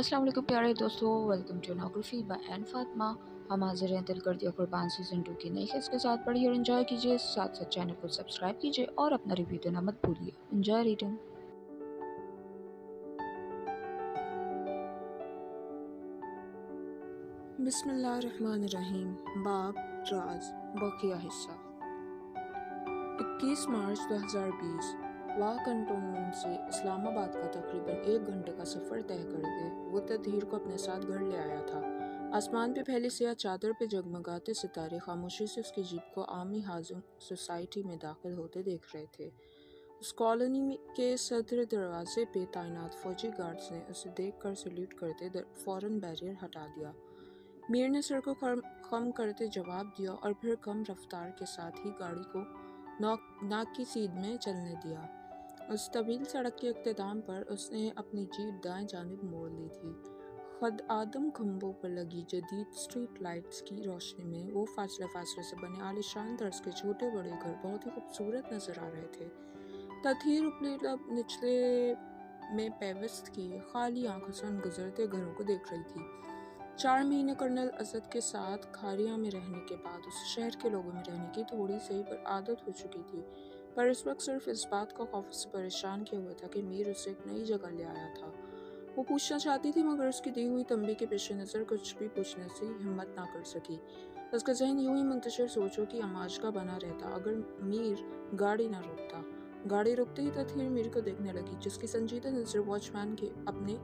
अस्सलाम वालेकुम प्यारे दोस्तों, वेलकम टू नोग्राफी बाय एन फातिमा। हम हाजिर हैं दिल कर दिया कुर्बान सीज़न 2 की नई किस्त के साथ। पढ़िए और एंजॉय कीजिए, साथ साथ चैनल को सब्सक्राइब कीजिए और अपना रिव्यू देना मत भूलिए। Enjoy reading. बिस्मिल्लाहिर्रहमानिर्रहीम। बाब राज बकिया हिस्सा। 21 मार्च 2020 वाह कंटोनमेंट से इस्लामाबाद का तकरीबन 1 घंटे का सफ़र तय करके वो तदहीर को अपने साथ घर ले आया था। आसमान पे फैली सियाह चादर पे जगमगाते सितारे खामोशी से उसकी जीप को आमी हाउसिंग सोसाइटी में दाखिल होते देख रहे थे। उस कॉलोनी के सदर दरवाजे पे तैनात फौजी गार्ड्स ने उसे देखकर सल्यूट करते फौरन बैरियर हटा दिया। मीर ने सर को खम करते जवाब दिया और फिर कम रफ्तार के साथ ही गाड़ी को नाक की सीध में चलने दिया। उस तवील सड़क के इख्तिताम पर उसने अपनी जीप दाएं जानिब मोड़ ली थी। खुद आदम खंभों पर लगी जदीद स्ट्रीट लाइट्स की रोशनी में वो फासले फासले से बने आलीशान तर्ज के छोटे बड़े घर बहुत ही खूबसूरत नजर आ रहे थे। तथीर उपली लब निचले में पेवस्त की खाली आंखों से उन गुजरते घरों को देख रही थी। 4 महीने कर्नल असद के साथ खारिया में रहने के बाद उस शहर के लोगों में रहने की थोड़ी सी पर आदत हो चुकी थी, पर इस वक्त सिर्फ इस बात का खौफ से परेशान किया हुआ था कि मीर उसे एक नई जगह ले आया था। वो पूछना चाहती थी मगर उसकी दी हुई तंबी के पेश नज़र कुछ भी पूछने से हिम्मत ना कर सकी। उसका जहन यूं ही मुंतशिर सोचों की आमाज का बना रहता अगर मीर गाड़ी ना रोकता। गाड़ी रुकते ही तथीर मीर को देखने लगी, जिसकी संजीदा नजर वॉचमैन के अपने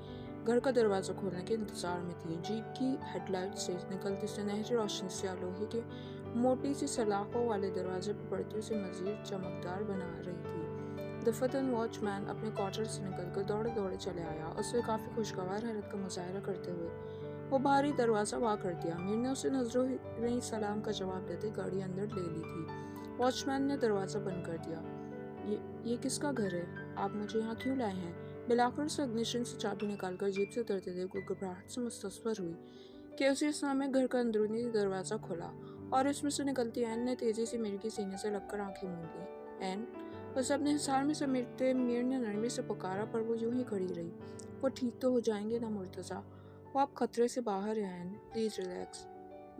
घर का दरवाजा खोलने के इंतजार में थी। जीप की हेडलाइट से निकलती सुनहरी रोशनी से लोहे के मोटी सी सलाखों वाले दरवाजे पर पड़ती उसे मजीद चमकदार बना रही थी। दफतन वॉचमैन अपने क्वार्टर से निकलकर दौड़े दौड़े चले आया, उससे काफी खुशगवार हैरत का मुजाहरा करते हुए वो बाहरी दरवाजा वाह कर दिया। मीर ने उसे नजरों में सलाम का जवाब देते गाड़ी अंदर ले ली थी। वॉचमैन ने दरवाजा बंद कर दिया। ये किसका घर है? आप मुझे यहाँ क्यों लाए हैं? बिलाकर से अग्निशन से चाबी निकालकर जीप से उतरते देख वो घबराहट से मुस्तस्वर हुई कि उसी समय घर का अंदरूनी दरवाजा खुला और इसमें से निकलती ऐन ने तेजी से मीर की सीने से लगकर आंखें मूंद ली। ऐन उसे अपने हिसार में समेटते मीर ने नरमी से पुकारा, पर वो यूं ही खड़ी रही। वो ठीक तो हो जाएंगे ना मुर्तज़ा? वो आप खतरे से बाहर हैं ऐन, प्लीज रिलैक्स।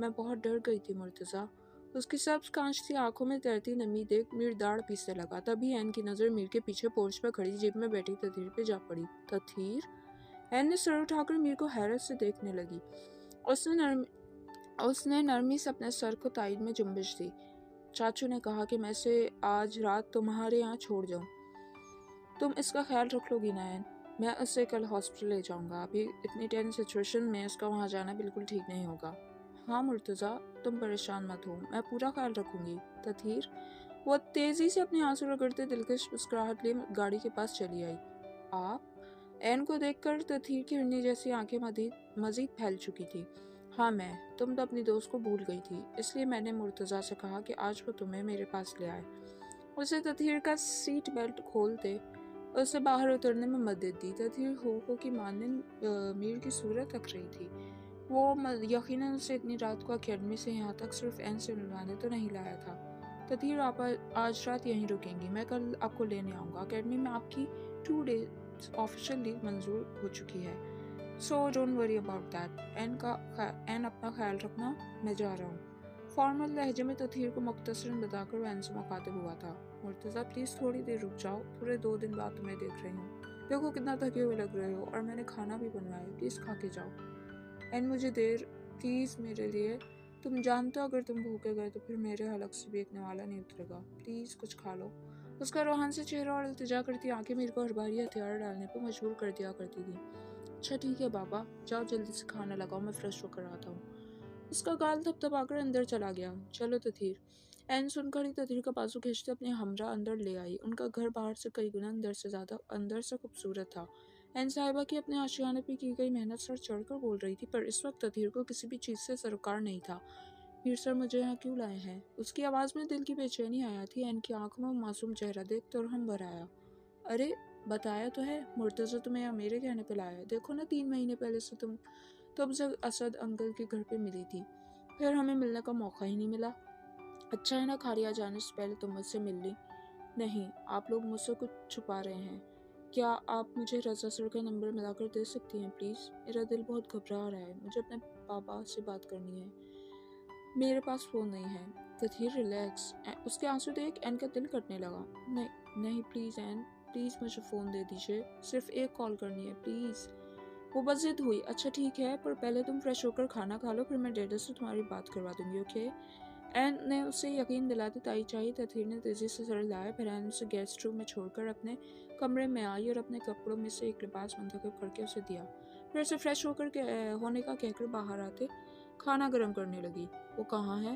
मैं बहुत डर गई थी मुर्तज़ा। उसकी सब्ज कांच सी आंखों में तैरती नमी देख मीर दाढ़ पीसने लगा। तभी ऐन की नजर मीर के पीछे पोर्च पर खड़ी जीप में बैठी तथीर पे जा पड़ी। तथीर? ऐन ने सर उठाकर मीर को हैरत से देखने लगी। उसने नरमी से अपने सर को ताईद में जुम्बिश दी। चाचू ने कहा कि मैं इसे आज रात तुम्हारे यहाँ छोड़ जाऊं। तुम इसका ख्याल रख लोगी ना ऐन? मैं उसे कल हॉस्पिटल ले जाऊंगा। अभी इतनी टेंस सिचुएशन में उसका वहाँ जाना बिल्कुल ठीक नहीं होगा। हाँ मुर्तज़ा, तुम परेशान मत हो, मैं पूरा ख्याल रखूंगी। तथीर? वो तेजी से अपने आंसू रगड़ते दिलकश मुस्कुराहट लिए गाड़ी के पास चली आई। आप? ऐन को देखकर तथीर की हिरनी जैसी आंखें मजीद फैल चुकी थी। हाँ मैं, तुम तो अपनी दोस्त को भूल गई थी, इसलिए मैंने मुर्तज़ा से कहा कि आज वो तुम्हें मेरे पास ले आए। उसे तथीर का सीट बेल्ट खोलते उसे बाहर उतरने में मदद दी। तथीर हो की मानंद मीर की सूरत रख रही थी। वो यकीनन उसे इतनी रात को अकेडमी से यहाँ तक सिर्फ एन से मिलवाने तो नहीं लाया था। तथीर आप आज रात यहीं रुकेंगी, मैं कल आपको लेने आऊँगा। अकेडमी में आपकी 2 डेज ऑफिशियल लीव मंजूर हो चुकी है, so don't worry about that. एन अपना ख्याल रखना, मैं जा रहा हूँ। फॉर्मल लहजे में तथीर को मुख्तसरन बताकर वैन से मुखातिब हुआ था। मुर्तज़ा प्लीज़ थोड़ी देर रुक जाओ, पूरे 2 दिन बाद तुम्हें देख रही हूँ। देखो कितना थके हुए लग रहे हो, और मैंने खाना भी बनवाया है, प्लीज़ खा के जाओ। एंड मुझे देर प्लीज़ मेरे लिए, तुम जानते हो अगर तुम भूखे गए तो फिर मेरे हलक से भी एक नवाला नहीं उतरेगा, प्लीज़ कुछ खा लो। उसका रूहान से चेहरा और इल्तिजा करती आंखें मेरे को हर बारी हथियार डालने पर मजबूर कर दिया करती थी। अच्छा ठीक है बाबा, जाओ जल्दी से खाना लगाओ, मैं फ्रेश होकर आता हूँ। उसका गाल थपथपाकर अंदर चला गया। चलो तथीर। एन सुनकर ही तथीर का बाजू खींचते अपने हमरा अंदर ले आई। उनका घर बाहर से कई गुना अंदर से खूबसूरत था। एन साहिबा की अपने आशियाने पे की गई मेहनत सर चढ़कर बोल रही थी, पर इस वक्त तथीर को किसी भी चीज से सरोकार नहीं था। हीर सर मुझे यहाँ क्यों लाए हैं? उसकी आवाज में दिल की बेचैनी आया थी। एन की आंखों में मासूम चेहरा देख तो हम भर आया। अरे बताया तो है, मुर्तज़ा तुम्हें यहाँ मेरे कहने पे लाया है। देखो ना 3 महीने पहले से तुम जब असद अंकल के घर पे मिली थी, फिर हमें मिलने का मौका ही नहीं मिला। अच्छा है ना खारिया जाने से पहले तुम मुझसे मिल ली। नहीं, आप लोग मुझसे कुछ छुपा रहे हैं। کیا آپ مجھے رضا سر کا نمبر ملا کر دے سکتی ہیں پلیز؟ میرا دل بہت گھبرا رہا ہے، مجھے اپنے پاپا سے بات کرنی ہے۔ میرے پاس فون نہیں ہے۔ تطہیر ریلیکس۔ اس کے آنسو دیکھ این کا دل کٹنے لگا۔ نہیں پلیز این، پلیز مجھے فون دے دیجیے، صرف ایک کال کرنی ہے پلیز۔ وہ بس ضد ہوئی۔ اچھا ٹھیک ہے، پر پہلے تم فریش ہو کر کھانا کھا لو، پھر میں ڈیڈی سے تمہاری بات کروا دوں گی، اوکے؟ این نے اسے یقین دلاتی تائی چاہی۔ تطہیر نے تیزی سے سر ہلایا، پھر این اسے گیسٹ روم میں چھوڑ کر اپنے کمرے میں آئی اور اپنے کپڑوں میں سے ایک لباس منتخب کر کے اسے دیا، پھر اسے فریش ہونے کا کہہ کر باہر آتے کھانا گرم کرنے لگی۔ وہ کہاں ہے؟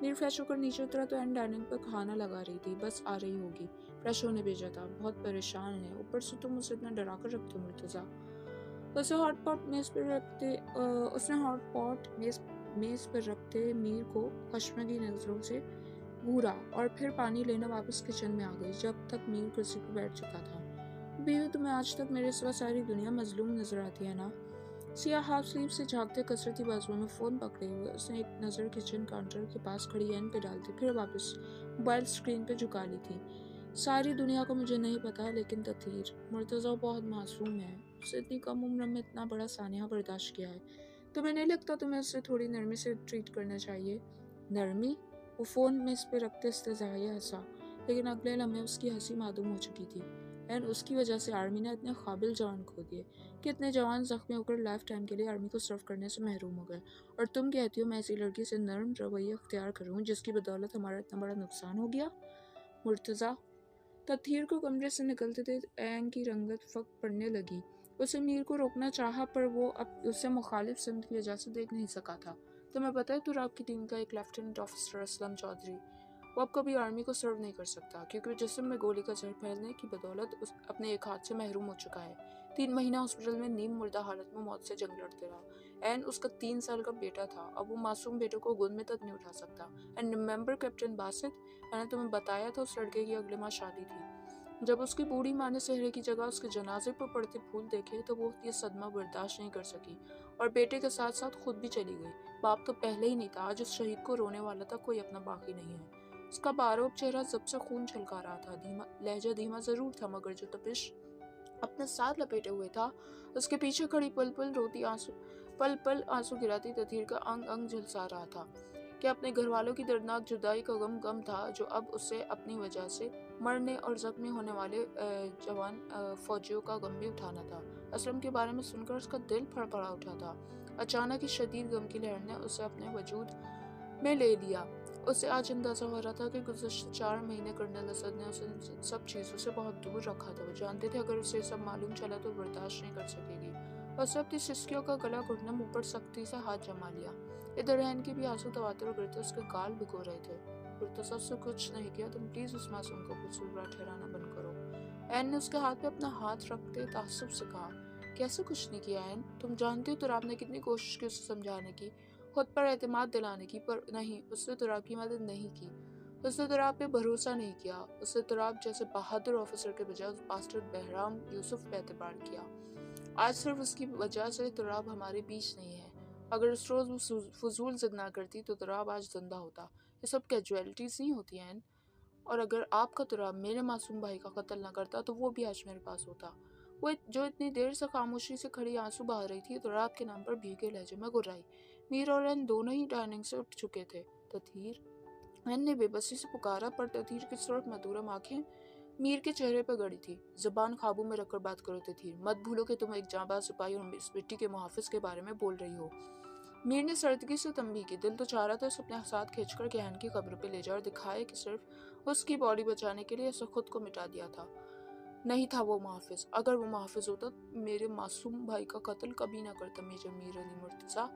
میر فریش ہو کر نیچے اترا تو این ڈائننگ پر کھانا لگا رہی تھی۔ بس آ رہی ہوگی، فریش ہونے بھیجا تھا، بہت پریشان ہے، اوپر سے تم اسے اتنا ڈرا کر رکھتے ہو مرتضیٰ۔ اس نے ہاٹ پاٹ میز پر رکھتے میر کو خشمگین نظروں سے گھورا اور پھر پانی لینا واپس کچن میں آ گئی، جب تک میر کرسی پر بیٹھ چکا تھا۔ بیوی، تمہیں آج تک میرے سوا ساری دنیا مظلوم نظر آتی ہے نا؟ سیاہ ہاف سلیو سے جھانکتے کثرتی بازوؤں میں فون پکڑے ہوئے اس نے ایک نظر کچن کاؤنٹر کے پاس کھڑی این پہ ڈال دی، پھر واپس موبائل اسکرین پہ جھکا لی تھی۔ ساری دنیا کو مجھے نہیں پتا، لیکن تطہیر مرتضیٰ بہت معصوم ہے، اسے اتنی کم عمر میں اتنا بڑا سانحہ برداشت کیا ہے۔ تمہیں نہیں لگتا تمہیں اسے تھوڑی نرمی سے ٹریٹ کرنا چاہیے؟ نرمی؟ وہ فون میز پہ رکھتے استہزائیہ ہنسا، لیکن اگلے لمحے اس کی ہنسی معدوم ہو چکی تھی۔ این، اس کی وجہ سے آرمی نے اتنے قابل جوان کھو دیے، کتنے جوان زخمی ہو کر لائف ٹائم کے لیے آرمی کو سرو کرنے سے محروم ہو گئے، اور تم کہتی ہو میں ایسی لڑکی سے نرم رویہ اختیار کروں جس کی بدولت ہمارا اتنا بڑا نقصان ہو گیا؟ مرتضیٰ۔ تطہیر کو کمرے سے نکلتے تھے این کی رنگت فک پڑنے لگی۔ اسے میر کو روکنا چاہا، پر وہ اب اسے مخالف سمت کی وجہ سے دیکھ نہیں سکا تھا۔ تمہیں پتہ ہے تراب کی ٹیم کا ایک لیفٹیننٹ آفیسر اسلم چودھری، وہ اب کبھی آرمی کو سرو نہیں کر سکتا، کیونکہ وہ جسم میں گولی کا زہر پھیلنے کی بدولت اپنے ایک ہاتھ سے محروم ہو چکا ہے۔ 3 مہینہ ہاسپٹل میں نیم مردہ حالت میں موت سے جنگ لڑتے رہا۔ این، اس کا 3 سال کا بیٹا تھا، اب وہ معصوم بیٹے کو گود میں تک نہیں اٹھا سکتا۔ اینڈ ریممبر کیپٹن باسط، میں نے تمہیں بتایا تھا اس لڑکے کی اگلے ماہ شادی تھی۔ جب اس کی بوڑھی ماں نے سہرے کی جگہ اس کے جنازے پر پڑتے پھول دیکھے تو وہ یہ صدمہ برداشت نہیں کر سکی اور بیٹے کے ساتھ ساتھ خود بھی چلی گئی۔ باپ تو پہلے ہی نہیں تھا، آج اس شہید کو رونے والا تھا کوئی اپنا باقی نہیں ہے۔ اس کا بارہوب چہرہ زب سے خون چھلکا رہا تھا، لہجہ دھیما ضرور تھا، مگر جو تپش اپنے ساتھ لپیٹے ہوئے تھا، اس کے پیچھے کھڑی پل پل آنسو گراتی تطہیر کا انگ انگ جھلسا رہا تھا کہ اپنے گھر والوں کی دردناک جدائی کا غم تھا جو اب اسے اپنی وجہ سے مرنے اور زخمی ہونے والے جوان فوجیوں کا غم بھی اٹھانا تھا۔ اسلم کے بارے میں سن کر اس کا دل پھڑپڑا اٹھا تھا۔ اچانک اس شدید غم کی لہر نے اسے اپنے وجود میں لے لیا۔ اسے آج اندازہ ہو رہا تھا کہ گزشتہ 4 مہینے کرنل اسد نے اسے سب چیزوں سے بہت دور رکھا تھا۔ وہ جانتے تھے اگر اسے سب معلوم چلا تو برداشت نہیں کر سکے گی۔ اسے اپنی سسکیوں کا گلا گھٹنا منہ پر سختی سے ہاتھ جما لیا۔ ادھر این کے بھی آنسو تواتر گرتے اس کے گال بھگو رہے تھے۔ مرتضیٰ سے کچھ نہیں کیا، تم پلیز اس معصوم کو قصوروار ٹھہرانا بند کرو۔ این نے اس کے ہاتھ پہ اپنا ہاتھ رکھتے تعصب سے کہا۔ کیسے کچھ نہیں کیا این؟ تم جانتے ہو تراب نے کتنی کوشش کی اسے سمجھانے کی، خود پر اعتماد دلانے کی، پر نہیں، اس نے تراب کی مدد نہیں کی۔ اس نے تراب پہ بھروسہ نہیں کیا۔ اس نے تراب جیسے بہادر آفیسر کے بجائے اس باسٹرڈ بہرام یوسف پہ اعتبار کیا۔ آج صرف اس کی وجہ سے تراب ہمارے بیچ نہیں ہے۔ اگر اس روز وہ فضول ضد نہ کرتی تو تراب آج زندہ ہوتا۔ یہ سب کیجویلٹیز نہیں ہوتی ہیں، اور اگر آپ کا تراب میرے معصوم بھائی کا قتل نہ کرتا تو وہ بھی آج میرے پاس ہوتا۔ وہ جو اتنی دیر سے خاموشی سے کھڑی آنسو بہا رہی تھی، تراب کے نام پر بھیگے لہجے میں گرائی۔ میر اور این دونوں ہی ڈائننگ سے اٹھ چکے تھے۔ تطہیر، این نے بے بسی سے پکارا، پر تطہیر کی سرخ مدورم آنکھیں میر کے چہرے پہ گڑی تھی۔ زبان قابو میں رکھ کر بات کرو تطہیر، مت بھولو کہ تم ایک جانباز سپاہی اور اس مٹی کے محافظ کے بارے میں بول رہی ہو۔ میر نے سردگی سے تنبیہ کی۔ دل تو چاہ رہا تھا اسے اپنے ساتھ کھینچ کر گہن کی قبر پہ لے جائے اور دکھائے کہ صرف اس کی باڈی بچانے کے لیے اسے خود کو مٹا دیا تھا۔ نہیں تھا وہ محافظ۔ اگر وہ محافظ ہوتا میرے معصوم بھائی کا قتل کبھی نہ کرتا میجر میر علی مرتضیٰ۔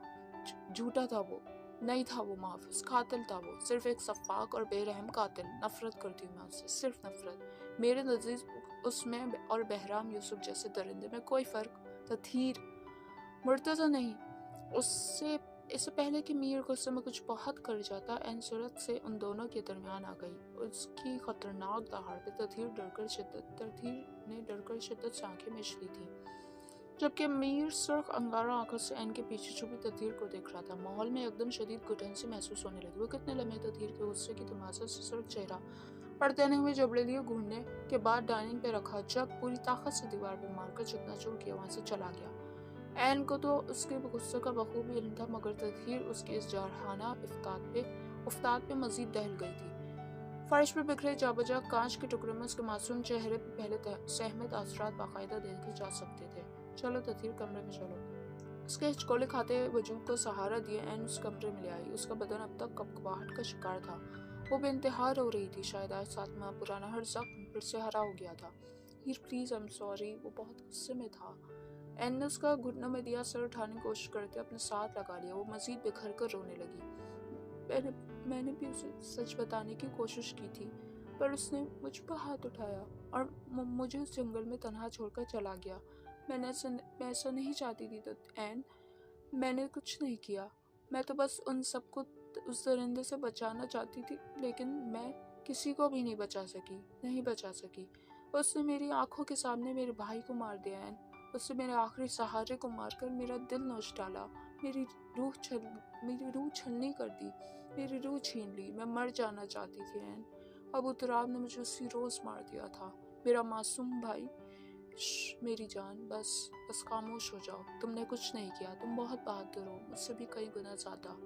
جھوٹا تھا وہ، نہیں تھا وہ محافظ، قاتل تھا وہ، صرف ایک سفاک اور بے رحم قاتل۔ نفرت کرتی ہوں میں اس سے، صرف نفرت۔ میرے نزدیک اس میں اور بہرام یوسف جیسے درندے میں کوئی فرق۔ تطہیر، مرتضیٰ نہیں۔ اس سے پہلے کہ میر غصے میں کچھ بہت کر جاتا، این صورت سے ان دونوں کے درمیان آ گئی۔ اس کی خطرناک دہاڑ پہ تطہیر نے ڈر کر شدت سے آنکھیں مچ لی تھی، جبکہ میر سرخ انگارہ آنکھوں سے این کے پیچھے چھپی تطہیر کو دیکھ رہا تھا۔ ماحول میں ایک دم شدید گھٹن سی محسوس ہونے لگی۔ وہ کتنے لمحے تطہیر کے غصے کی تمازت سے سرخ چہرہ पड़ते हुए जबड़े लिए घूरने के बाद डाइनिंग पे रखा जग पूरी ताकत से दीवार पे मारकर चकनाचूर किया वहां से चला गया। ऐन को तो उसके गुस्से का बखूबी इल्म था, मगर तदहीर उसके इस जारहाना उफ्ताद पे मजीद दहल गई थी। फर्श पे बिखरे जाबजा कांच के टुकड़े में उसके मासूम चेहरे पे पहले सहमत असरात बाकायदा देखे जा सकते थे। चलो तदहीर, कमरे में चलो। उसके हिचकोले खाते वजूद को सहारा दिए ऐन उस कमरे में ले आई। उसका बदन अब तक कपकपाहट का शिकार था। वो बेइंतहा रो रही थी। शायद आज सातवां पुराना हर जख्म फिर से हरा हो गया था। हीर प्लीज, आई एम सॉरी। वो बहुत गुस्से में था। एन ने उसका घुटनों में दिया सर उठाने की कोशिश करते अपने साथ लगा लिया। वो मजीद बिखर कर रोने लगी। मैंने भी उसे सच बताने की कोशिश की थी, पर उसने मुझ पर हाथ उठाया और मुझे उस जंगल में तन्हा छोड़कर चला गया। मैं ऐसा नहीं चाहती थी। तो एन, मैंने कुछ नहीं किया। मैं तो बस उन सबको उस दरिंदे से बचाना चाहती थी, लेकिन मैं किसी को भी नहीं बचा सकी। उसने मेरी आंखों के सामने मेरे भाई को मार दिया। एन, उसने मेरे आखिरी सहारे को मारकर मेरा दिल नोच डाला। मेरी रूह छलनी कर दी, मेरी रूह छीन ली। मैं मर जाना चाहती थी एन। अबू तुराब ने मुझे उसी रोज मार दिया था। मेरा मासूम भाई। मेरी जान, बस खामोश हो जाओ। तुमने कुछ नहीं किया। तुम बहुत बहादुर हो, मुझसे भी कई गुना ज्यादा।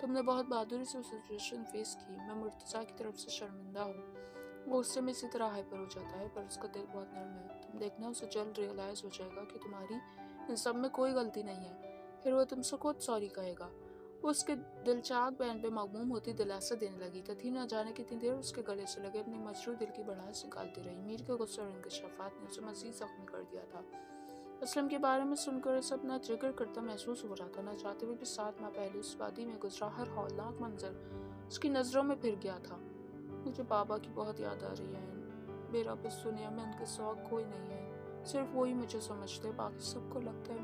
तुमने बहुत बहादुरी से सिचुएशन फेस की। मैं मुर्तजा की तरफ से शर्मिंदा हूँ। वो उससे में इसी तरह हाइपर हो जाता है, पर उसका दिल बहुत नरम है। तुम देखना, उसे जल्द रियलाइज हो जाएगा कि तुम्हारी इन सब में कोई गलती नहीं है। फिर वो तुमसे खुद सॉरी कहेगा। वो उसके दिलचाक बैन पे मगमूम होती दिलासा देने लगी। तथी न जाने कितनी देर उसके गले से लगे अपनी मजरूह दिल की भड़ास निकालती रही। मीर के गुस्से और इंकशाफात ने उसे मजीद जख्मी कर दिया था। असलम के बारे में सुनकर सब ना ट्रिगर करता महसूस हो रहा था, ना चाहते हुए भी 7 माह पहले उस वादी में गुजरा हर हौलनाक मंजर उसकी नजरों में फिर गया था। मुझे बाबा की बहुत याद आ रही है। मेरा बस दुनिया में उनके शौक कोई नहीं है। सिर्फ वही मुझे समझते, बाकी सबको लगता है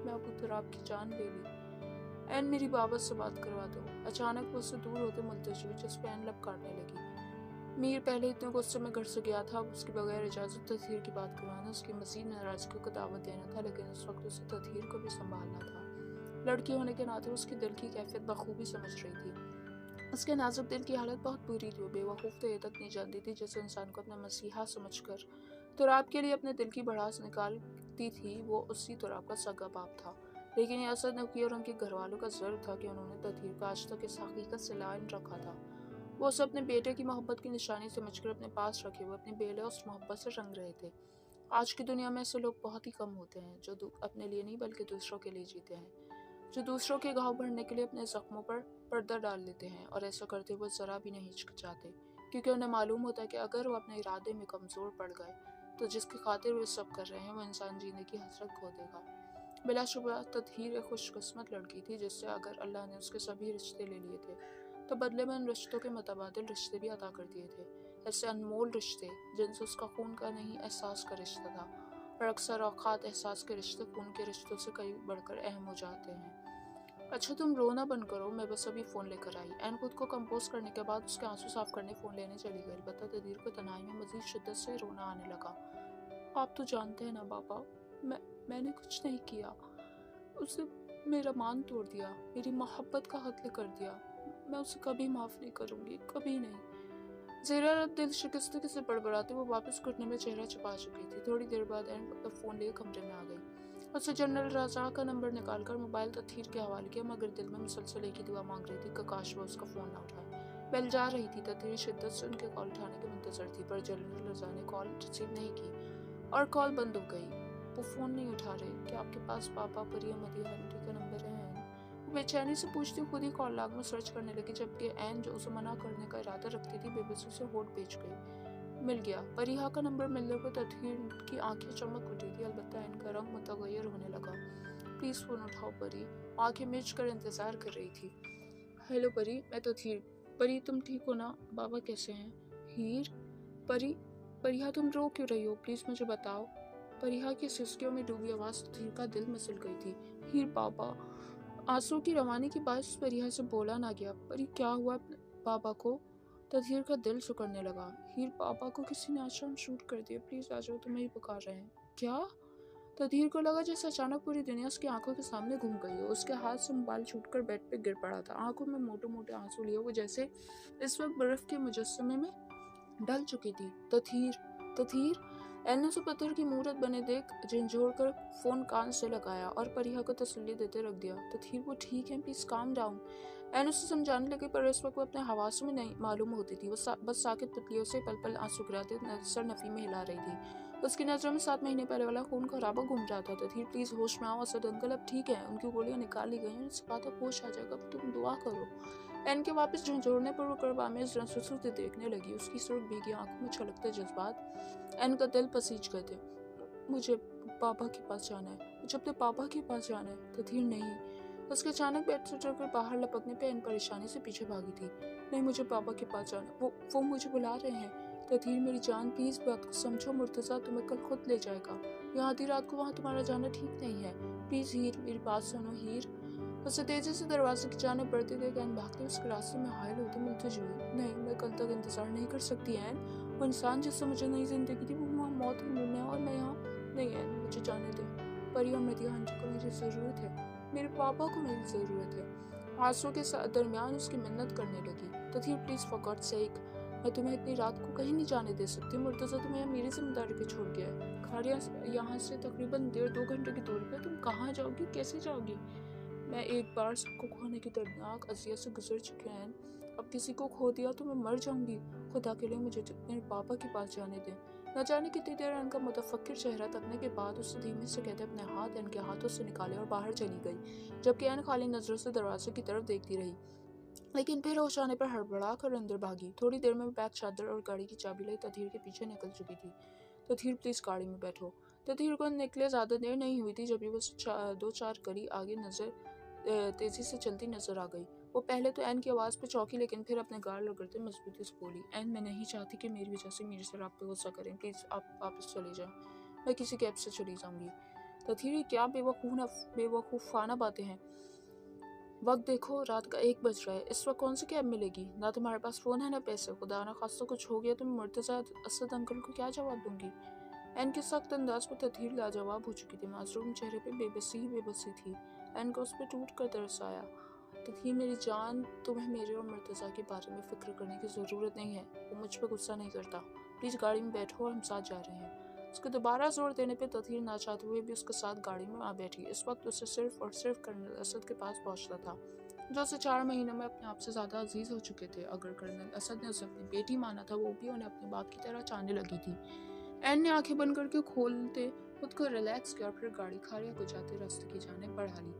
मैं अबू तुराब की जान ले ली। एन, मेरी बाबा से बात करवा दो। अचानक वो उससे दूर होते मुल्तजी हुई, जिस पे एन लब काटने लगी। मीर पहले इतने गुस्से में घर से गया था, अब उसके बगैर इजाजत तथहीर की बात करवाना उसकी मजीद नाराजगी को दावत देना था, लेकिन उस वक्त उसे तथहीर को भी संभालना था। लड़की होने के नाते उसकी दिल की कैफियत बखूबी समझ रही थी। उसके नाजुक दिल की हालत बहुत बुरी थी। वो बेवकूफ़ तो ये तक नहीं जानती थी जैसे इंसान को अपना मसीहा समझकर तुराब के लिए अपने दिल की भड़ास निकालती थी। वो उसी तुराब का सगा बाप था, लेकिन ये असद नकी और उनके घर वालों का ज़र्व था कि उन्होंने तथहीर को आज तक इस हकीकत से लाइन रखा था। वो उसे अपने बेटे की मोहब्बत की निशानी समझकर अपने पास रखे हुए अपने बेले उस मोहब्बत से रंग रहे थे। आज की दुनिया में ऐसे लोग बहुत ही कम होते हैं जो अपने लिए नहीं बल्कि दूसरों के लिए जीते हैं, जो दूसरों के घाव भरने के लिए अपने जख्मों पर पर्दा डाल लेते हैं, और ऐसा करते हुए ज़रा भी नहीं हिचकिचाते, क्योंकि उन्हें मालूम होता है कि अगर वो अपने इरादे में कमज़ोर पड़ गए तो जिसकी खातिर वे सब कर रहे हैं वो इंसान जीने की हसरत खो देगा। बिलाशुबह ततहीर एक खुशकिस्मत लड़की थी, जिससे अगर अल्लाह ने उसके सभी रिश्ते ले लिए थे तो बदले में उन रिश्तों के मुतबादिल रिश्ते भी अता कर दिए थे। ऐसे अनमोल रिश्ते जिनसे उसका खून का नहीं एहसास का रिश्ता था, और अक्सर औकात एहसास के रिश्ते खून के रिश्तों से कई बढ़कर अहम हो जाते हैं। अच्छा, तुम रोना बंद करो, मैं बस अभी फ़ोन लेकर आई। एन खुद को कंपोज करने के बाद उसके आंसू साफ करने फ़ोन लेने चली गई। अलबत्ता तदीर को तन्हाई में मजीद शिद्दत से रोना आने लगा। आप तो जानते हैं ना बाबा, मैंने कुछ नहीं किया। उसने मेरा मान तोड़ दिया, मेरी मोहब्बत का कत्ल कर दिया। मैं उसे कभी माफ़ नहीं करूँगी, कभी नहीं। ज़ेरा दिल शिकस्तगी से बड़बड़ाते वो वापस घुटने में चेहरा छुपा चुकी थी। थोड़ी देर बाद एन फ़ोन लिए कमरे में आ गई। उसने जनरल रज़ा का नंबर निकालकर मोबाइल तथहीर के हवाले किया, मगर दिल में मुसलसल एक ही दुआ मांग रही थी कि काश वो उसका फ़ोन ना उठाए। बेल जा रही थी। तथहीर शिद्दत से उनके कॉल उठाने की मुंतज़र थी, पर जनरल रज़ा ने कॉल रिसीव नहीं की और कॉल बंद हो गई। वो फ़ोन नहीं उठा रहे। क्या आपके पास पापा, परिया, मदिया, आंटी का नंबर है? वो बेचैनी से पूछती खुद ही कॉल लॉग में सर्च करने लगी, जबकि एन जो उसे मना करने का इरादा रखती थी बेबसी से होठ बेच गई। मिल गया। परिहा का नंबर मिलने पर तथहीर की आंखें चमक उठी थी, अलबत्ता इनका रंग मुतगय्यर होने लगा। प्लीज़ फ़ोन उठाओ परी। आंखें मिच कर इंतज़ार कर रही थी। हेलो परी, मैं तथहीर। परी, तुम ठीक हो ना? बाबा कैसे हैं? हीर। परी, परिहा तुम रो क्यों रही हो? प्लीज़ मुझे बताओ। परिहा की सिसकियों में डूबी आवाज़ तथहीर का दिल मसल गई थी। हीर बाबा। आंसू की रवानी की बात परिहा से बोला ना गया। परी, क्या हुआ बाबा को? तथहीर का दिल सिकुड़ने लगा। हीर, पापा को किसी ने आश्रम शूट कर दिया, प्लीज आ जाओ, तुम्हें ही पुकार रहे हैं। क्या? तथहीर को लगा जैसे अचानक पूरी दुनिया उसकी आंखों के सामने घूम गई हो। उसके हाथ से मोबाइल छूटकर बेड पे गिर पड़ा था। आंखों में मोटे मोटे आंसू लिए वो जैसे इस वक्त बर्फ के मुजस्समे में ڈل چکی تھی۔ تطہیر این نے اسے پتھر کی مورت بنے دیکھ جھنجھوڑ کر فون کان سے لگایا اور پریہ کو تسلی دیتے رکھ دیا۔ تطہیر وہ ٹھیک ہے، پلیز کام ڈاؤن۔ این اسے سمجھانے لگی پر اس وقت وہ اپنے حواسوں میں نہیں معلوم ہوتی تھی۔ وہ بس ساکت پتلیوں سے پل پل آنسو گراتے سر نفی میں ہلا رہی تھی۔ اس کی نظروں میں 7 مہینے پہلے والا خون خرابہ گھوم رہا تھا۔ تطہیر پلیز ہوش میں آؤ، اسد انکل اب ٹھیک ہے، ان کی گولیاں نکال لی گئی ہیں، ان سے کہا تھا ہوش آ جائے گا، اب تم دعا کرو۔ این کے واپس جھنجھوڑنے پر وہ کرب آمیز رنسوسوں سے دیکھنے لگی۔ اس کی سرخ بھیگی آنکھوں میں چھلکتے جذبات این کا دل پسیج گئے تھے۔ مجھے پاپا کے پاس جانا ہے، مجھے اپنے پاپا کے پاس جانا ہے۔ تطہیر نہیں۔ اس کے اچانک بیڈ سے اٹھ کر باہر لپکنے پہ این پریشانی سے پیچھے بھاگی تھی۔ نہیں، مجھے پاپا کے پاس جانا ہے، وہ مجھے بلا رہے ہیں۔ تطہیر میری جان پلیز بات کو سمجھو، مرتضیٰ تمہیں کل خود لے جائے گا، یہاں آدھی رات کو وہاں تمہارا جانا ٹھیک نہیں ہے، پلیز ہیر میری بات سنو ہیر۔ اسے تیزی سے دروازے کی جانب بڑھتے دیکھ این بھاگتے اس کے راستے میں حائل ہوتی ملتج ہوئی۔ نہیں، میں کل تک انتظار نہیں کر سکتی این، وہ انسان جس سے مجھے نئی زندگی تھی وہ وہاں موت کے منہ میں ہے اور میں یہاں۔ نہیں این، مجھے جانے دیں، پری اور مدیحہ کو میری ضرورت ہے، میرے پاپا کو میری ضرورت ہے۔ آنسوں کے درمیان اس کی منت کرنے لگی۔ تطہیر پلیز فار گاڈ سیک، میں تمہیں اتنی رات کو کہیں نہیں جانے دے سکتی، مرتضیٰ تمہیں میری ذمہ داری پہ چھوڑ گیا ہے، کھاریا یہاں سے تقریباً 1.5-2 گھنٹے کی دوری پہ، تم کہاں جاؤ گی، کیسے جاؤ گی؟ میں ایک بار سب کو کھونے کی دردناک اذیت سے گزر چکی ہوں، اب کسی کو کھو دیا تو میں مر جاؤں گی، خدا کے لیے مجھے میرے پاپا کے پاس جانے دیں۔ نہ جانے کتنی دیر ان کا متفکر چہرہ تکنے کے بعد اسے دھیمے سے کہتے اپنے ہاتھ ان کے ہاتھوں سے نکالے اور باہر چلی گئی، جبکہ این خالی نظروں سے دروازے کی طرف دیکھتی رہی، لیکن پھر ہوش آنے پر ہڑبڑا کر اندر بھاگی۔ تھوڑی دیر میں بیگ چادر اور گاڑی کی چابی لے تطہیر کے پیچھے نکل چکی تھی۔ تطہیر پلیز گاڑی میں بیٹھو۔ تطہیر کو نکلے زیادہ دیر نہیں ہوئی تھی جب وہ 2-4 گلی آگے تیزی سے چلتی نظر آ گئی۔ وہ پہلے تو این کی آواز پہ چونکی لیکن پھر اپنے گال رگڑتے مضبوطی سے بولی، این میں نہیں چاہتی کہ میری وجہ سے میرے سے آپ پہ غصہ کریں، پلیز آپ واپس چلے جائیں، میں کسی کیب سے چلی جاؤں گی۔ تطہیر کیا بے وقوفانہ باتیں ہیں، وقت دیکھو، رات کا 1 بج رہا ہے، اس وقت کون سی کیب ملے گی، نہ تمہارے پاس فون ہے نہ پیسے، خدا نہ خواستہ کچھ ہو گیا تو میں مرتضیٰ اسد انکل کو کیا جواب دوں گی؟ این کے سخت انداز پر تطہیر لاجواب ہو چکی تھی، معصوم چہرے پہ بے بسی تھی۔ این کو اس پہ ٹوٹ کر ترس آیا۔ تطہیر میری جان، تمہیں میرے اور مرتضیٰ کے بارے میں فکر کرنے کی ضرورت نہیں ہے، وہ مجھ پہ غصہ نہیں کرتا، پلیز گاڑی میں بیٹھو اور ہم ساتھ جا رہے ہیں۔ اس کے دوبارہ زور دینے پہ تطہیر نہ چاہتے ہوئے بھی اس کے ساتھ گاڑی میں آ بیٹھی۔ اس وقت اسے صرف اور صرف کرنل اسد کے پاس پہنچنا تھا، جو اسے 4 مہینوں میں اپنے آپ سے زیادہ عزیز ہو چکے تھے۔ اگر کرنل اسد نے اسے اپنی بیٹی مانا تھا، وہ بھی انہیں اپنے باپ کی طرح چاہنے لگی تھی۔ این نے آنکھیں بند کر کے کھولتے خود کو ریلیکس کیا اور پھر گاڑی کھاریا کو جاتے راستے کی جانب بڑھا لی۔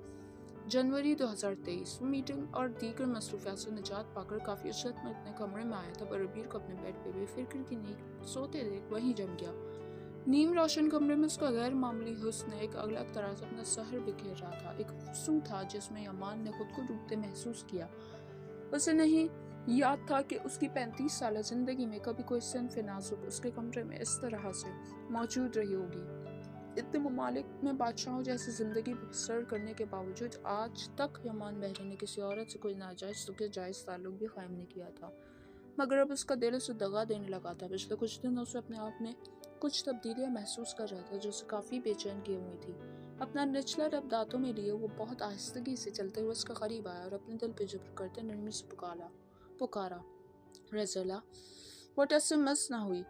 جنوری 2023 وہ میٹنگ اور دیگر مصروفیات سے نجات پا کر کافی عزت میں اپنے کمرے میں آیا تھا پر ابیر کو اپنے بیڈ پہ بے فکر کی نیند سوتے دیکھ وہیں جم گیا۔ نیم روشن کمرے میں اس کا غیر معمولی حسن ایک الگ طرح سے اپنا سحر بکھیر رہا تھا، ایک حسن تھا جس میں یامان نے خود کو ڈوبتے محسوس کیا۔ اسے نہیں یاد تھا کہ اس کی 35 سالہ زندگی میں کبھی کوئی صنف نازک اس کے کمرے میں اس طرح سے موجود رہی ہوگی۔ اتنے ممالک میں بادشاہوں جیسی زندگی بسر کرنے کے باوجود آج تک یامان بحری نے کسی عورت سے کوئی ناجائز تو کیا جائز تعلق بھی قائم نہیں کیا تھا، مگر اب اس کا دل اسے دغا دینے لگا تھا۔ پچھلے کچھ دنوں سے اپنے آپ میں کچھ تبدیلیاں محسوس کر رہا تھا جو اسے کافی بے چین کیے ہوئی تھی۔ اپنا نچلا لب دانتوں میں لیے وہ بہت آہستگی سے چلتے ہوئے اس کے قریب آیا اور اپنے دل پہ جبر کرتے نرمی سے پکارا، رسیلا۔ وہ ٹس سے مس نہ ہوئی۔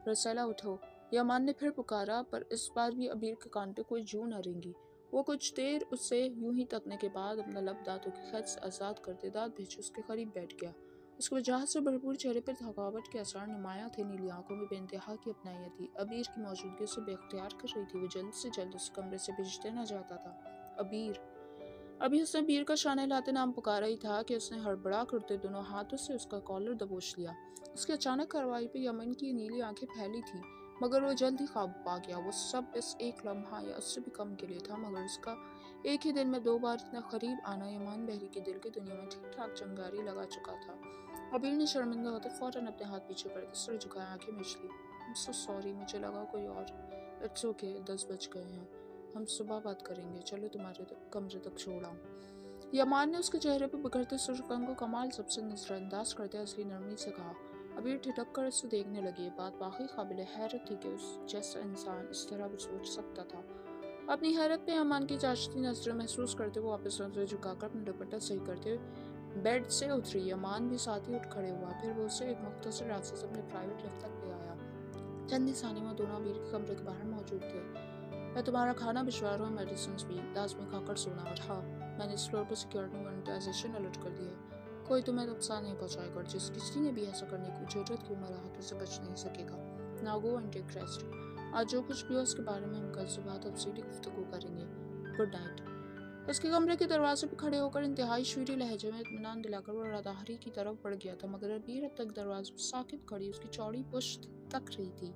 رسیلا اٹھو، یامان نے پھر پکارا، پر اس بار بھی ابیر کے کان پہ کوئی جو نہ رینگی۔ وہ کچھ دیر اسے یوں ہی تکنے کے بعد اپنا لب دانتوں کی قید سے آزاد کرتے دانت بھیجے اس کے قریب بیٹھ گیا۔ اس کے وجاہت سے بھرپور چہرے پر تھکاوٹ کے آثار نمایاں تھے، نیلی آنکھوں میں بے انتہا کی اپنائیت تھی۔ ابیر کی موجودگی اسے بے اختیار کر رہی تھی، وہ جلد سے جلد اس کمرے سے بھیجتے نہ جاتا تھا۔ ابیر! ابھی اس نے ابیر کا شانہ ہلاتے نام پکارا ہی تھا کہ اس نے ہڑبڑا کرتے دونوں ہاتھوں سے اس کا کالر دبوچ لیا۔ اس کی اچانک کارروائی پہ یمن کی نیلی آنکھیں پھیلی تھیں، مگر وہ جلد ہی قابو پا گیا۔ وہ سب اس ایک لمحہ یا اس سے بھی کم کے لیے تھا، مگر اس کا ایک ہی دن میں 2 بار اتنا قریب آنا یامان بحری کی دل کی دنیا میں ٹھیک ٹھاک چنگاری لگا چکا تھا۔ ابیر نے شرمندہ ہوتے فوراً اپنے ہاتھ پیچھے کرتے سر جھکائے آنکھیں مچ لی۔ I'm so sorry، مجھے لگا کوئی اور۔ It's okay، 10 بج گئے ہیں، ہم صبح بات کریں گے، چلو تمہارے کمرے تک چھوڑ آؤں۔ یامان نے اس کے چہرے پہ بکھرتے سرخ رنگ کو کمال سب سے نظر انداز کرتے اصلی نرمی سے کہا۔ ابیر ٹھٹک کر اسے دیکھنے لگی۔ یہ بات واقعی قابل حیرت تھی کہ اس جیسا انسان اس طرح بھی سوچ سکتا تھا۔ اپنی حیرت پہ یامان کی چاچتی نظریں محسوس کرتے وہ واپس نظریں جھکا کر اپنا دوپٹہ صحیح کرتے बेड से उतरी, यमान भी साथ ही उठ खड़े हुआ। फिर वो उसे एक मुख्तसर रास्ते से अपने प्राइवेट लिफ्ट तक ले आया। चंद ही सानी में दोनों अमीर के कमरे के बाहर मौजूद थे। मैं तुम्हारा खाना भिजवा रहा हूँ, मेडिसिन भी लाजमी खाकर सोना। और हाँ, मैंने इस फ्लोर पर सिक्योरिटी मोनेटाइजेशन अलर्ट कर दिया है। कोई तुम्हें नुकसान नहीं पहुँचाएगा, और जिस किसी ने भी ऐसा करने की जरूरत की मराहत से बच नहीं सकेगा। Now go and take rest. आज जो कुछ भी हो उसके बारे में हम कल सुबह तफसीली गुफ्तगू करेंगे। Good night. उसके कमरे के दरवाजे पर खड़े होकर इंतहाई शीरी लहजे में इत्मीनान दिलाकर वो राहदारी की तरफ बढ़ गया था, मगर अबीर अब तक दरवाजे पर साकित खड़ी उसकी चौड़ी पुश्त तक रही थी।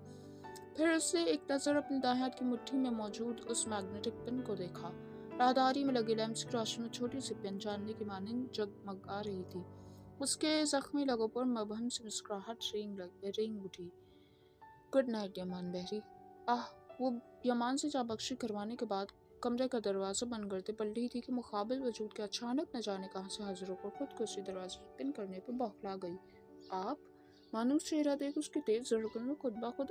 फिर उसने एक नज़र अपने दाएं हाथ की मुट्ठी में मौजूद उस मैग्नेटिक पिन को देखा। राहदारी में लगे लैंप्स की रोशनी में छोटी सी पिन चांदनी की मानिंद जगमगा रही थी। उसके जख्मी लगों पर मबहम से मुस्कुराहट रिंग उठी। गुड नाइट यमान बहरी। आह, वो यमान से जाबख्शी करवाने के बाद कमरे का दरवाज़ा बंद करते पलटी थी कि मुकाबिल वजूद के अचानक न जाने कहाँ से हाजिर होकर खुद को उसी दरवाजे पिन करने पर बौखला गई। आप? मानूस चेहरा देख उसकी तेज धड़कन में खुद ब खुद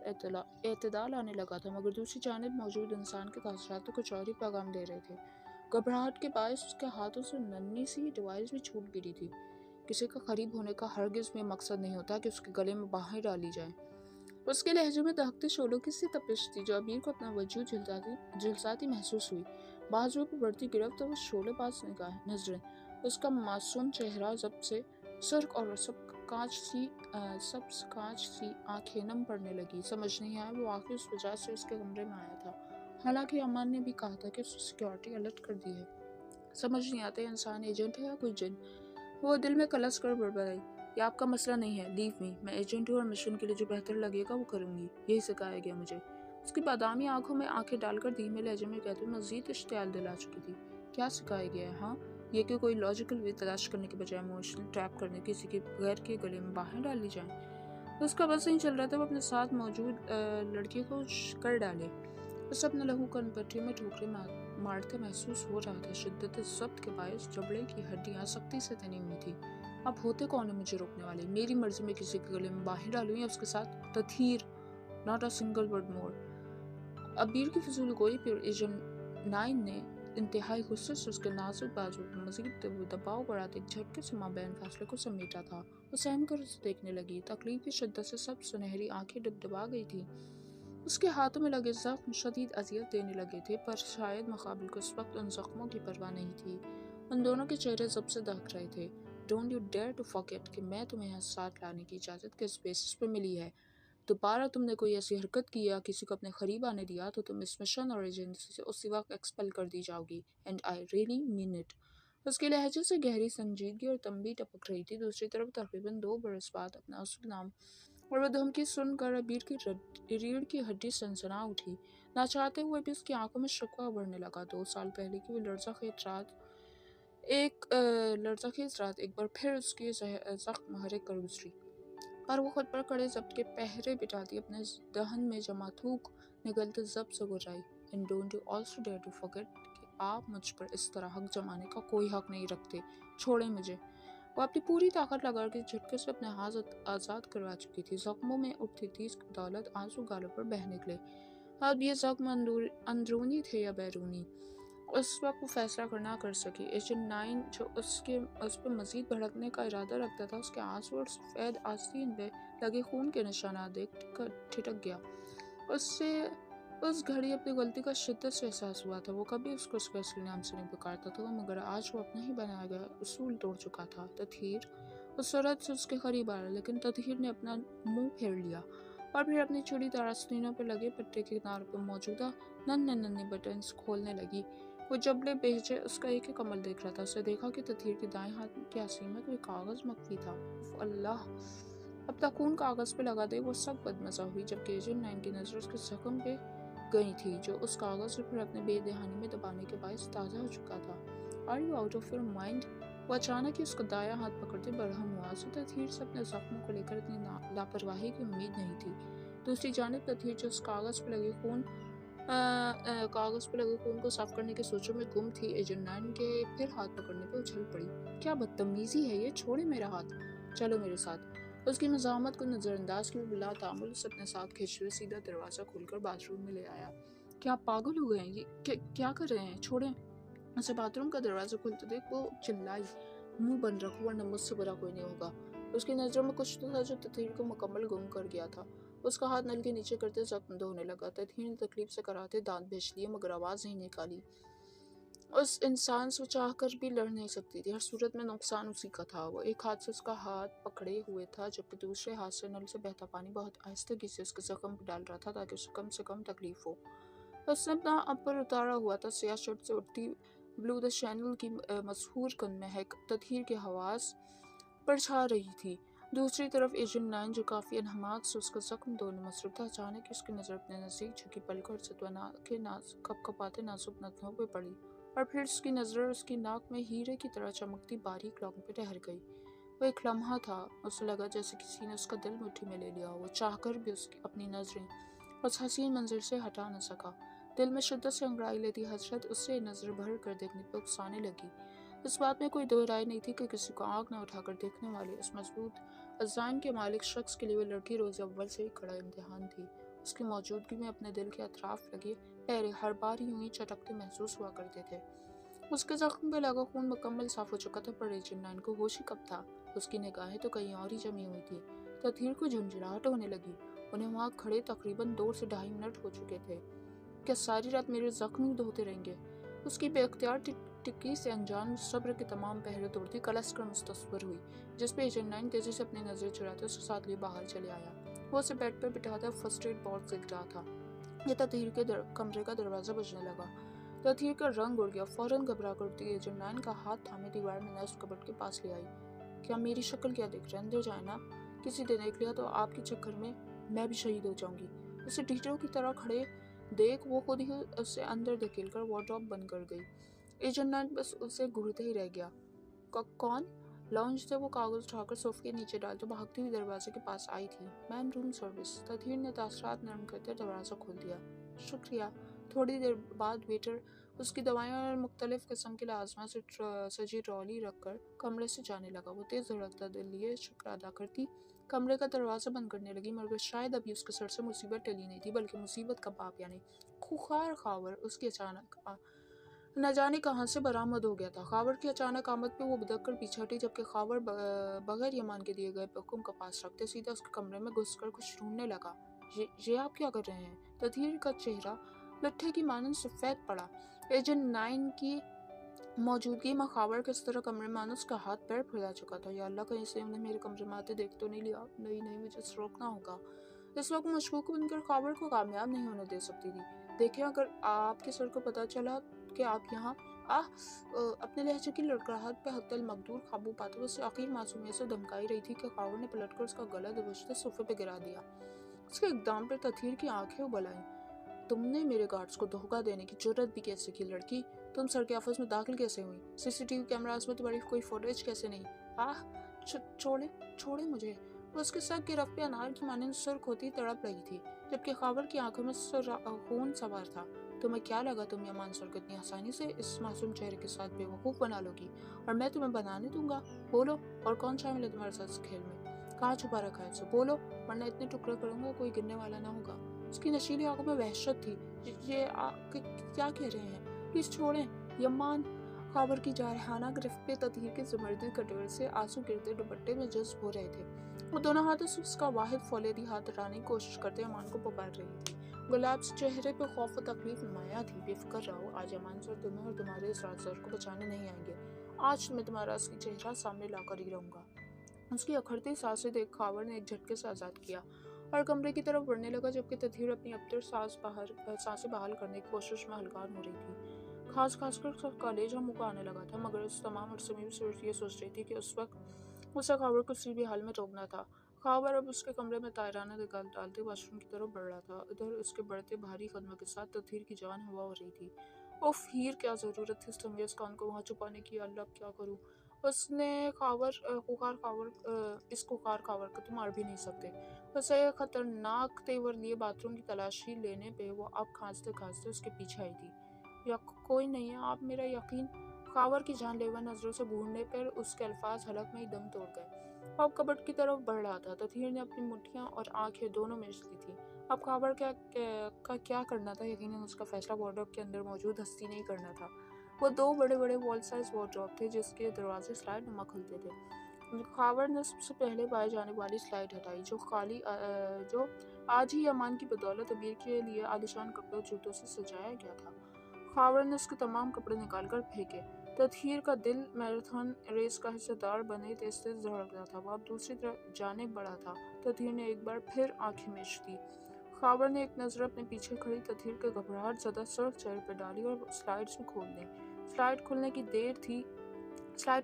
एतदाल आने लगा था, मगर दूसरी जानिब मौजूद इंसान के तासरात तो कुछ और ही पैगाम दे रहे थे। घबराहट के बायस उसके हाथों से नन्ही सी डिवाइस भी छूट गिरी थी। किसी का करीब होने का हरगिज में मकसद नहीं होता कि उसके गले में बाहें डाली जाएं। उसके लहजे में दहकते शोलों की सी तपिश थी जो अबीर को अपना वजूद झुलसाती महसूस हुई। बाजुओं पर बढ़ती गिरफ्त और शोले पास नजरें, उसका मासूम चेहरा जब से सुर्ख और सब कांच सी आंखें नम पड़ने लगी। समझ नहीं आया वो आखिर उस वजह से उसके कमरे में आया था, हालांकि अमान ने भी कहा था कि उसने सिक्योरिटी अलर्ट कर दी है। समझ नहीं आता इंसान एजेंट है या कोई जिन। वो दिल में कलस कर बड़बड़ाई, ये आपका मसला नहीं है, लीव मी। मैं एजेंट हूँ और मिशन के लिए जो बेहतर लगेगा वो करूँगी, यही सिखाया गया मुझे। उसकी बादामी आंखों में आंखें डालकर धीमे लहजे में कहते हुए मजीद इश्तियाल दिला चुकी थी। क्या सिखाया गया है? हाँ, ये कि कोई लॉजिकल वे तलाश करने के बजाय इमोशनल ट्रैप करने किसी के गैर के गले में बाहें डाल ली जाएं। उसका बस नहीं चल रहा था वो अपने साथ मौजूद लड़की को कर डाले। उसे अपने लहू कनपट्टी में ठोकरे मारते महसूस हो रहा था। शिद्दत ज़ब्त के बायस जबड़े की हड्डियां सख्ती से तनी हुई थी। अब होते कौन है मुझे रोकने वाले? मेरी मर्जी में किसी के गले में बाहें डालूं या उसके साथ तथीर। Not a single word more. अबीर की फिजूल गोई पर एजेंट 9 ने इंतहाई गुस्से से उसके नाजुक बाजू पर मजीद दबाव बढ़ाते एक झटके से माबैन फासले को समेटा था। वो सहम कर उसे देखने लगी। तकलीफ की शिद्दत से सब सुनहरी आंखें डबडबा गई थी। उसके हाथों में लगे जख्म शदीद अजियत देने लगे थे, पर शायद मुकाबिल को उस वक्त उन जख्मों की परवाह नहीं थी। उन दोनों के चेहरे जब से दहक रहे थे। Don't you dare to forget कि मैं तुम्हें यहाँ साथ लाने की इजाज़त किस बेसिस पे मिली है। दोबारा तुमने कोई ऐसी हरकत की या किसी को अपने करीब आने दिया तो तुम इस मिशन और एजेंसी से उसी वक्त एक्सपेल कर दी जाओगी। And I really mean it. उसके लहजे से गहरी संजीदगी और तंबी टपक रही थी। दूसरी तरफ तकरीबन 2 बरस बाद अपना असल नाम और वह धमकी सुनकर अबीर की रीढ़ की हड्डी सनसना उठी। ना चाहते हुए भी उसकी आंखों में शिकवा बढ़ने लगा। 2 साल पहले की वो लड़ज़ाखेज़ रात एक बार फिर उसके जख्म हरे कर गुजरी, पर वो खुद पर कड़े जब्त के पहरे बिठाती अपने दहन में जमा थूक निगलते जब्त से गुजराई। And don't you also dare to forget कि आप मुझ पर इस तरह हक जमाने का कोई हक नहीं रखते। छोड़े मुझे। वो अपनी पूरी ताकत लगाकर झटके से अपने हाथ आज़ाद करवा चुकी थी। जख्मों में उठती थी इसकी बदौलत आंसू गालों पर बह निकले। अब ये जख्म अंदरूनी थे या बैरूनी, उस वक्त वो फैसला करना कर सकी। एजेंट 9 जो उस पर मजीद भड़कने का इरादा रखता था, उसके आंसू और सफ़ेद आस्तीन पे लगे खून के निशानात देख कर ठिठक गया। उससे उस घड़ी अपनी गलती का शिद्दत से एहसास हुआ था। वो कभी उसको उसके असली नाम से नहीं पुकारता था, मगर आज वो अपना ही बनाया गया उसूल तोड़ चुका था। तथहीर उस सूरत से उसके करीब आया, लेकिन तथहीर ने अपना मुंह फेर लिया और फिर अपनी चूड़ी आस्तीनों पर लगे पट्टे के किनारों पर मौजूदा नन्हे नन्हे बटन खोलने लगी। वो जबले बेचे उसका एक ही कमल देख रहा था। उसे देखा कि तथहीर के दाएं हाथ की आसीन में कोई कागज मख्फी था। अल्लाह, अब तक खून कागज पे लगा दे। वो सब बदमजा हुई जबकि एजेंट 9 की नजर उसके जख्म पे गई थी, जो उस कागज से फिर अपने बेदहानी में दबाने के बायस ताज़ा हो चुका था। Are you out of your mind? वो अचानक ही उसका दायां हाथ पकड़ते बरहम हुआ। उसे तथहीर से अपने जख्मों को लेकर इतनी लापरवाही की उम्मीद नहीं थी। दूसरी जानिब तथहीर जो उस कागज पे लगे खून को साफ करने के सोचों में गुम थी। एजेंट 9 के फिर हाथ पकड़ने पर उछल पड़ी। क्या बदतमीजी है ये, छोड़े मेरा हाथ, चलो मेरे साथ। उसकी मज़ाहमत को नज़रअंदाज किए बिला तामुल उसे अपने साथ खींचते हुए सीधा दरवाज़ा खोलकर बाथरूम में ले आया। क्या आप पागल हो गए हैं? ये क्या कर रहे हैं? छोड़ें। उसे बाथरूम का दरवाज़ा खुलते देख वो चिल्लाई, मुंह बंद रखो वरना मुझसे बुरा कोई नहीं होगा। उसकी नज़रों में कुछ तो था जो तथीर को मुकम्मल गुम कर गया था। उसका हाथ नल के नीचे करते जख्म धोने लगा। तथीर ने तकलीफ से कराहते दांत भेज लिए मगर आवाज़ नहीं निकाली। उस इंसान से चाह कर भी लड़ नहीं सकती थी। हर सूरत में नुकसान उसी का था। वो एक हाथ से उसका हाथ पकड़े हुए था जबकि दूसरे हाथ से नल से बहता पानी बहुत आहिस्तगी से उसके जख्म पर डाल रहा था ताकि उसे कम तकलीफ हो। उसने अपना अपर उतारा हुआ था। सियाह शर्ट से उड़ती ब्लू द चैनल की मशहूर कन महक तथीर के हवास पर छा रही थी। दूसरी तरफ एजेंट 9 जो काफ़ी अनहमाक से उसका जख्म धोने मसरूफ था, अचानक ही उसकी नज़र अपने नज़दीक झुकी पलकों से कपकपाते नाजुक नथनों पे पड़ी और फिर उसकी नज़र उसकी नाक में हीरे की तरह चमकती बारीक लौंग पे ठहर गई। वो एक लम्हा था। उसे लगा जैसे किसी ने उसका दिल मुट्ठी में ले लिया हो। वो चाहकर भी उसकी अपनी नज़रें उस हसीन मंजर से हटा न सका। दिल में शिद्दत से अंगड़ाई लेती हसरत उससे नज़र भर कर देखने पर उकसाने लगी। इस बात में कोई दो राय नहीं थी कि किसी को आँख न उठाकर देखने वाले इस मजबूत अज़ान के मालिक शख्स के लिए वो लड़की रोज़ अव्वल से ही कड़ा इम्तिहान थी। उसकी मौजूदगी में अपने दिल के अतराफ लगे पैरे हर बार यूं ही चटकते महसूस हुआ करते थे। उसके जख्म पे लगा खून मुकम्मल साफ हो चुका था पर एजेंट 9 को होश ही कब था। उसकी निगाहें तो कहीं और ही जमी हुई थी। तथीर को झुंझलाहट होने लगी। उन्हें वहाँ खड़े तकरीबन 2 से 2.5 मिनट हो चुके थे। क्या सारी रात मेरे जख्म ही धोते रहेंगे? उसकी बेख्तियार टिक्की से अनजान सब्र के तमाम पहरे तोड़ती कलस कर मुस्तस्वर हुई, जिस पे एजेंट 9 तेजी से अपनी नजरें चुराते उसके साथ लिए बाहर चले आया। वो उसे बेड पर बिठाकर फर्स्ट एड बॉक्स देख रहा था। ये तथीर के कमरे का दरवाजा बजने लगा। तथीर का रंग उड़ गया। फौरन घबरा कर उठती एजेंट 9 का हाथ थामे दीवार में नस कबट के पास ले आई। क्या मेरी शक्ल क्या देख रहे हैं? अंदर जाए ना। किसी ने देख लिया तो आपके चक्कर में मैं भी शहीद हो जाऊंगी। उसे टीचरों की तरह खड़े देख वो खुद ही उसे अंदर धकेल कर वार्डरोब बंद कर गई। एजेंट 9 बस उसे घूरते ही रह गया। कौन? लाउंज से वो कागज उठाकर सोफे के नीचे डाल तो भागती हुई दरवाजे के पास आई थी। Ma'am, room service. तथीर ने तासरात नरम करते दरवाज़ा खोल दिया। शुक्रिया। थोड़ी देर बाद वेटर उसकी दवाइयाँ और मुख्तलिफ किस्म के लाजमा से सजी ट्रॉली रखकर कमरे से जाने लगा। वो तेज़ धड़कता दिल लिए शुक्र अदा करती कमरे का दरवाज़ा बंद करने लगी मगर शायद अभी उसके सर से मुसीबत टली नहीं थी बल्कि मुसीबत का बाप यानी खुखार खावर उसकी अचानक न जाने कहाँ से बरामद हो गया था। खावर की अचानक आमद पे वो बदक कर पीछे हटी जबकि खावर बगैर यमान के दिए गए हुक्म का पास रखते सीधा उसके कमरे में घुसकर कुछ ढूंढने लगा। ये आप क्या कर रहे हैं? तथीर का चेहरा लट्ठे की मानन सफ़ेद पड़ा। एजेंट 9 की मौजूदगी में खावर किस तरह कमरे में आना उसका हाथ पैर फैला चुका था। या अल्लाह, कहीं से उन्हें मेरे कमरे में आते देख तो नहीं लिया? नहीं, मुझे रोकना होगा। इस वक्त मशकूक बनकर खावर को कामयाब नहीं होने दे सकती थी। देखें, अगर आपके सर को पता चला कि आप यहाँ अपने लहजे की लड़खड़ाहट पे हत्तल मकदूर काबू पाते उसे आखिर मासूमियत से धमकाई रही थी कि खावर ने पलटकर उसका गला दबोचते सोफे पे गिरा दिया। उसके इकदाम पर तथीर की आंखें उबल आईं। तुमने मेरे गार्ड्स को धोखा देने की जुर्रत भी कैसे की लड़की? तुम सर के ऑफिस में दाखिल कैसे हुई? सीसीटीवी कैमरास में तुम्हारी कोई फुटेज कैसे नहीं? आह, छोड़े मुझे। वो उसके सर की रफ पे अनार की माने सुर्ख होती तड़प रही थी जबकि खावर की आंखों में खून सवार था। तुम्हें क्या लगा तुम ये मानसर को इतनी आसानी से इस मासूम चेहरे के साथ बेवकूफ़ बना लोगी और मैं तुम्हें बनाने दूंगा? बोलो, और कौन शामिल है तुम्हारे साथ इस खेल में? कहाँ छुपा रखा है इसे? बोलो, वरना इतने टुकड़े करूंगा कोई गिरने वाला ना होगा। उसकी नशीली आंखों में वहशत थी। ये क्या कह रहे हैं? प्लीज छोड़ें यमान। खावर की जारहाना गिरफ्त पे तथीर के ज़बरदस्त कटोरे से आंसू गिरते दुपट्टे में जज्ब हो रहे थे। वो दोनों हाथों से उसका वाहिद फौलेदी हाथ हटाने की कोशिश करते अमान को पुकार रही थी। गुलाब से चेहरे पे खौफ और तकलीफ नुमाया थी। बेफिक्र रहो, आज अमान सर तुम्हें और तुम्हारे इस राज़दार को बचाने नहीं आएंगे। आज मैं तुम्हारा असली चेहरा सामने लाकर ही रहूंगा। उसकी अखड़ती सांसें देख खावर ने एक झटके से आज़ाद किया और कमरे की तरफ बढ़ने लगा जबकि तथीर अपनी अबतर सांसें बहाल करने की कोशिश में हलकान हो रही थी। खास कर कलेजा मुँह को आने लगा था मगर इस तमाम अरसे में भी ये सोच रही थी कि उस वक्त उसे खावर को किसी भी हाल में रोकना था। खावर अब उसके कमरे में तायराना निकाल डालते वॉशरूम की तरफ बढ़ रहा था। इधर उसके बढ़ते भारी कदमों के साथ तथीर की जान हवा हो रही थी। उफ, हीर, क्या ज़रूरत थी इस तमीज़ खान को वहाँ छुपाने की? अल्लाह, अब क्या करूँ? उसने इस खुखार खावर को तो मार भी नहीं सकते। उसे खतरनाक तेवर लिए बाथरूम की तलाशी लेने पे वो अब खांसते खांसते उसके पीछे आई थी। या कोई नहीं है, आप मेरा यकीन। खावर की जानलेवा नजरों से बूढ़ने पर उसके अल्फाज हलक में ही दम तोड़ गए। अब कबट की तरफ बढ़ रहा था। तथीर ने अपनी मुट्ठियां और आंखें दोनों मीच ली थी। अब खावर क्या करना था? यकीनन उसका फैसला वार्डरोब के अंदर मौजूद हस्ती नहीं करना था وہ دو بڑے بڑے وال سائز وارڈروب تھے جس کے دروازے سلائڈ نما کھلتے تھے۔ خاور نے سب سے پہلے پائے جانے والی سلائڈ ہٹائی جو آج ہی امان کی بدولت امیر کے لیے عالیشان کپڑے اور جوتوں سے سجایا گیا تھا۔ خاور نے اس کے تمام کپڑے نکال کر پھینکے۔ تطہیر کا دل میراتھن ریس کا حصہ دار بنے تیز تیز دھڑک رہا تھا۔ وہ اب دوسری طرف جانے بڑھا تھا۔ تطہیر نے ایک بار پھر آنکھیں میچ دی۔ خاور نے ایک نظر اپنے پیچھے کھڑی تطہیر کے گھبراہٹ زدہ سرخ چہرے پہ ڈالی اور سلائڈز میں کھول دی۔ سلائڈ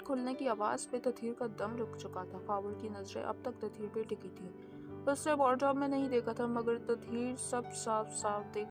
کھلنے کی آواز پہ تطہیر کا دم رک چکا تھا۔ خاور کی نظریں اب تک تطہیر پہ ٹکی تھیں۔ اس نے وارڈروب میں نہیں دیکھا تھا مگر تطہیر سب صاف صاف دیکھ